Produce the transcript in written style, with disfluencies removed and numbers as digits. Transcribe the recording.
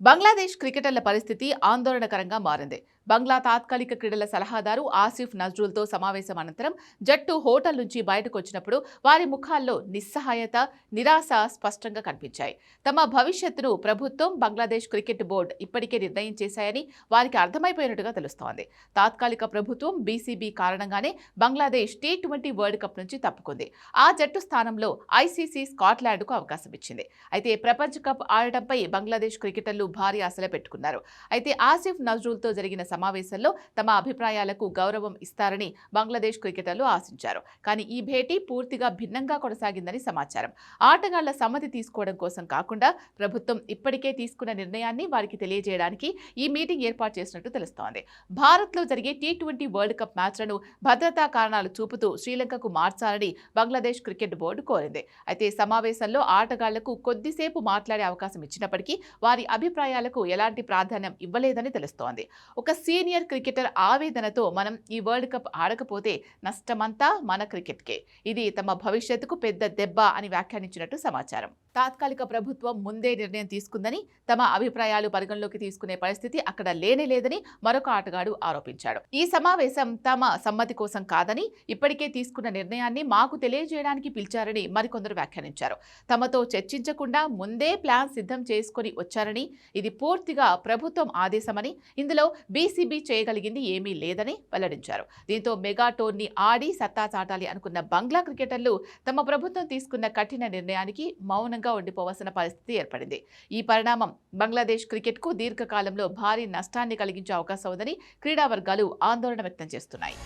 బంగ్లాదేశ్ క్రికెటర్ల పరిస్థితి ఆందోళనకరంగా మారింది. బంగ్లా తాత్కాలిక క్రీడల సలహాదారు ఆసిఫ్ నజ్రుల్తో సమావేశం అనంతరం జట్టు హోటల్ నుంచి బయటకు వచ్చినప్పుడు వారి ముఖాల్లో నిస్సహాయత, నిరాశ స్పష్టంగా కనిపించాయి. తమ భవిష్యత్తును ప్రభుత్వం, బంగ్లాదేశ్ క్రికెట్ బోర్డు ఇప్పటికే నిర్ణయం చేశాయని వారికి అర్థమైపోయినట్టుగా తెలుస్తోంది. తాత్కాలిక ప్రభుత్వం బీసీబీ కారణంగానే బంగ్లాదేశ్ టీ20 వరల్డ్ కప్ నుంచి తప్పుకుంది. ఆ జట్టు స్థానంలో ఐసీసీ స్కాట్లాండ్కు అవకాశం ఇచ్చింది. అయితే ప్రపంచ కప్ ఆడటంపై బంగ్లాదేశ్ క్రికెటర్లు భారీ ఆశలు పెట్టుకున్నారు. అయితే ఆసిఫ్ నజ్రుల్తో జరిగిన సమావేశంలో తమ అభిప్రాయాలకు గౌరవం ఇస్తారని బంగ్లాదేశ్ క్రికెటర్లు ఆశించారు. కానీ ఈ భేటీ పూర్తిగా భిన్నంగా కొనసాగిందని సమాచారం. ఆటగాళ్ల సమ్మతి తీసుకోవడం కోసం కాకుండా ప్రభుత్వం ఇప్పటికే తీసుకున్న నిర్ణయాన్ని వారికి తెలియజేయడానికి ఈ మీటింగ్ ఏర్పాటు చేసినట్టు తెలుస్తోంది. భారత్లో జరిగే టీ20 వరల్డ్ కప్ మ్యాచ్లను భద్రతా కారణాలు చూపుతూ శ్రీలంకకు మార్చాలని బంగ్లాదేశ్ క్రికెట్ బోర్డు కోరింది. అయితే సమావేశంలో ఆటగాళ్లకు కొద్దిసేపు మాట్లాడే అవకాశం ఇచ్చినప్పటికీ వారి అభిప్రాయాలకు ఎలాంటి ప్రాధాన్యం ఇవ్వలేదని తెలుస్తోంది. ఒక సీనియర్ క్రికెటర్ ఆవేదనతో మనం ఈ వరల్డ్ కప్ ఆడకపోతే నష్టమంతా మన క్రికెట్కే, ఇది తమ భవిష్యత్తుకు పెద్ద దెబ్బ అని వ్యాఖ్యానించినట్టు సమాచారం. తాత్కాలిక ప్రభుత్వం ముందే నిర్ణయం తీసుకుందని, తమ అభిప్రాయాలు పరిగణలోకి తీసుకునే పరిస్థితి అక్కడ లేనేలేదని మరొక ఆటగాడు ఆరోపించాడు. ఈ సమావేశం తమ సమ్మతి కోసం కాదని, ఇప్పటికే తీసుకున్న నిర్ణయాన్ని మాకు తెలియజేయడానికి పిలిచారని మరికొందరు వ్యాఖ్యానించారు. తమతో చర్చించకుండా ముందే ప్లాన్ సిద్ధం చేసుకుని వచ్చారని, ఇది పూర్తిగా ప్రభుత్వం ఆదేశమని, ఇందులో బీసీబీ చేయగలిగింది ఏమీ లేదని వెల్లడించారు. దీంతో మెగా టోర్నీ ఆడి సత్తా చాటాలి అనుకున్న బంగ్లా క్రికెటర్లు తమ ప్రభుత్వం తీసుకున్న కఠిన నిర్ణయానికి మౌనంగా ఉండిపోవాల్సిన పరిస్థితి ఏర్పడింది. ఈ పరిణామం బంగ్లాదేశ్ క్రికెట్కు దీర్ఘకాలంలో భారీ నష్టాన్ని కలిగించే అవకాశం ఉందని క్రీడా వర్గాలు ఆందోళన వ్యక్తం చేస్తున్నాయి.